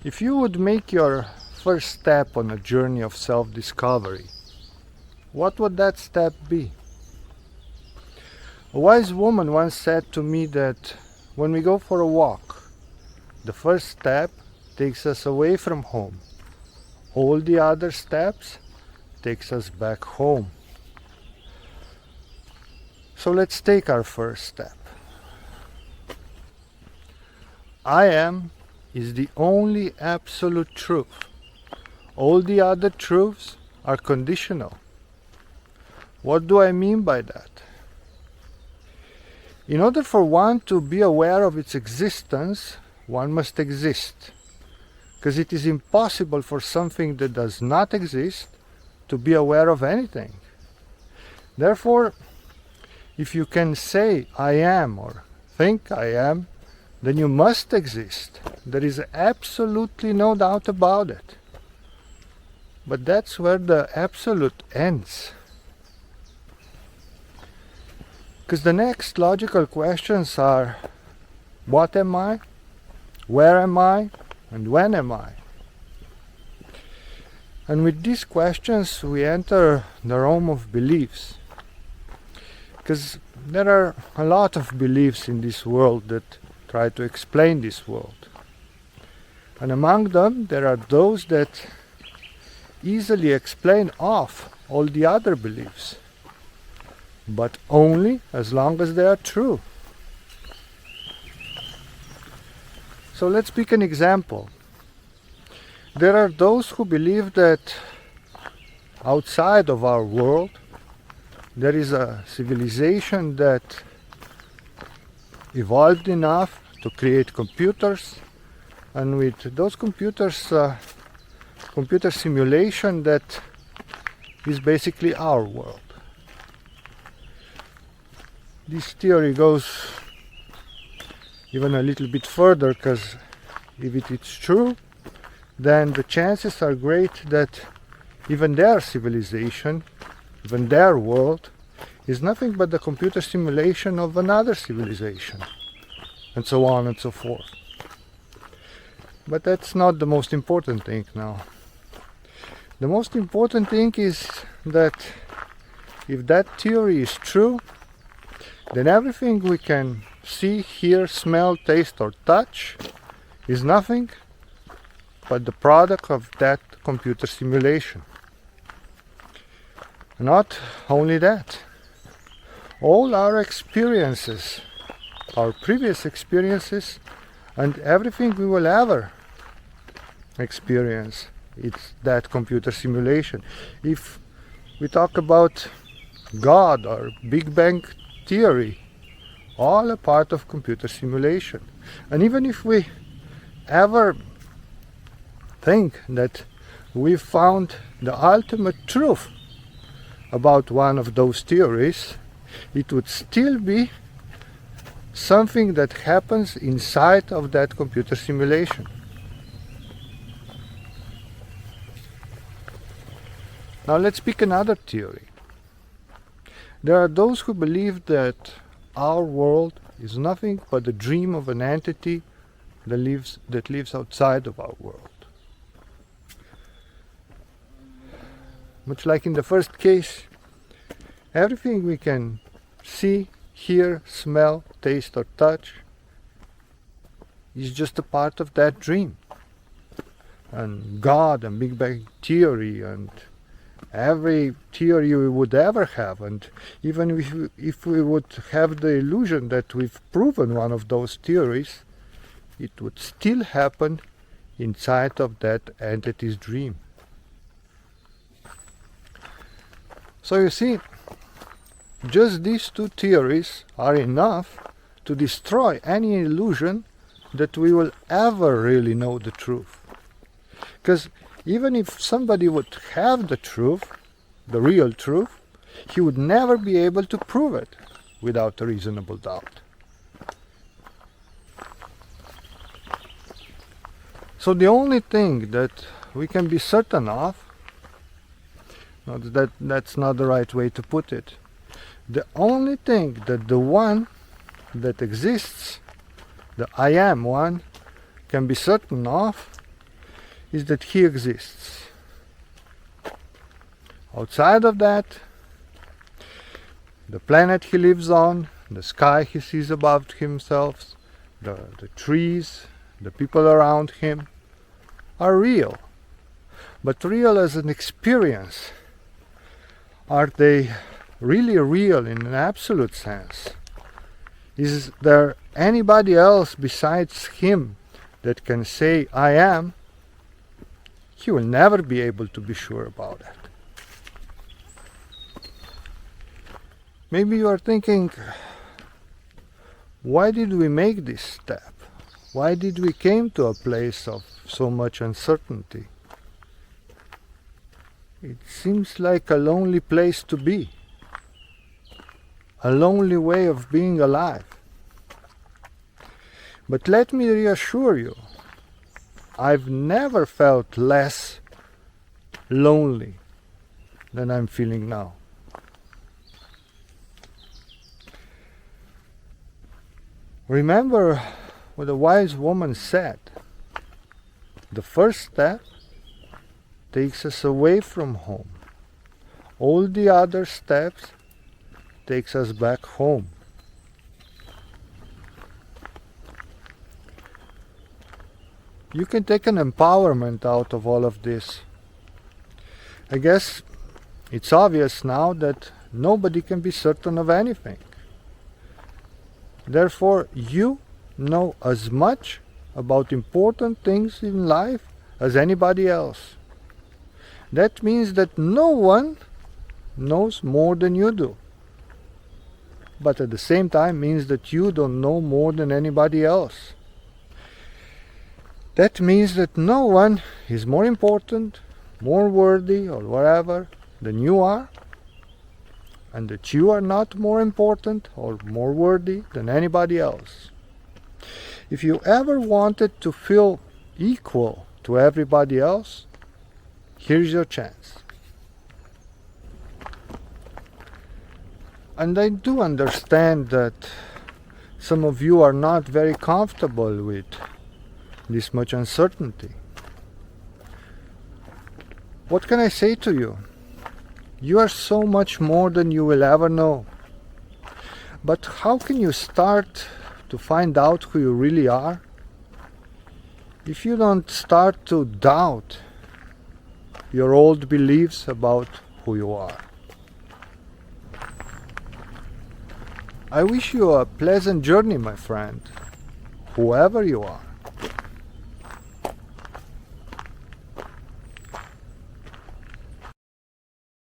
If you would make your first step on a journey of self-discovery, what would that step be? A wise woman once said to me that when we go for a walk, the first step takes us away from home. All the other steps takes us back home. So let's take our first step. I am is the only absolute truth. All the other truths are conditional. What do I mean by that? In order for one to be aware of its existence, one must exist. Because it is impossible for something that does not exist to be aware of anything. Therefore, if you can say I am or think I am, then you must exist. There is absolutely no doubt about it. But that's where the absolute ends. Because the next logical questions are, what am I? Where am I? And when am I? And with these questions we enter the realm of beliefs. Because there are a lot of beliefs in this world that try to explain this world. And among them there are those that easily explain off all the other beliefs, but only as long as they are true. So let's pick an example. There are those who believe that outside of our world there is a civilization that evolved enough to create computers, and with those computers, computer simulation that is basically our world. This theory goes even a little bit further, because if it is true, then the chances are great that even their civilization, even their world, is nothing but the computer simulation of another civilization, and so on and so forth. But that's not the most important thing now. The most important thing is that if that theory is true, then everything we can see, hear, smell, taste or touch is nothing but the product of that computer simulation. Not only that, all our experiences, our previous experiences, and everything we will ever experience, it's that computer simulation. If we talk about God or Big Bang theory, all a part of computer simulation. And even if we ever think that we found the ultimate truth about one of those theories, it would still be something that happens inside of that computer simulation. Now let's pick another theory. There are those who believe that our world is nothing but a dream of an entity that lives outside of our world. Much like in the first case, everything we can see, hear, smell, taste or touch is just a part of that dream. And God and Big Bang theory and every theory we would ever have, and even if we would have the illusion that we've proven one of those theories, it would still happen inside of that entity's dream. So you see, just these two theories are enough to destroy any illusion that we will ever really know the truth. Because even if somebody would have the truth, the real truth, he would never be able to prove it without a reasonable doubt. So the only thing that we can be certain of, that's not the right way to put it, the only thing that the one that exists, the I am one, can be certain of, is that he exists. Outside of that, the planet he lives on, the sky he sees above himself, the trees, the people around him are real. But real as an experience. Are they really real in an absolute sense? Is there anybody else besides him that can say, I am? He will never be able to be sure about that. Maybe you are thinking, why did we make this step? Why did we came to a place of so much uncertainty? It seems like a lonely place to be. A lonely way of being alive. But let me reassure you, I've never felt less lonely than I'm feeling now. Remember what a wise woman said. The first step takes us away from home. All the other steps takes us back home. You can take an empowerment out of all of this. I guess it's obvious now that nobody can be certain of anything. Therefore, you know as much about important things in life as anybody else. That means that no one knows more than you do. But at the same time means that you don't know more than anybody else. That means that no one is more important, more worthy, or whatever than you are, and that you are not more important or more worthy than anybody else. If you ever wanted to feel equal to everybody else, here's your chance. And I do understand that some of you are not very comfortable with this much uncertainty. What can I say to you? You are so much more than you will ever know. But how can you start to find out who you really are if you don't start to doubt your old beliefs about who you are? I wish you a pleasant journey, my friend, whoever you are.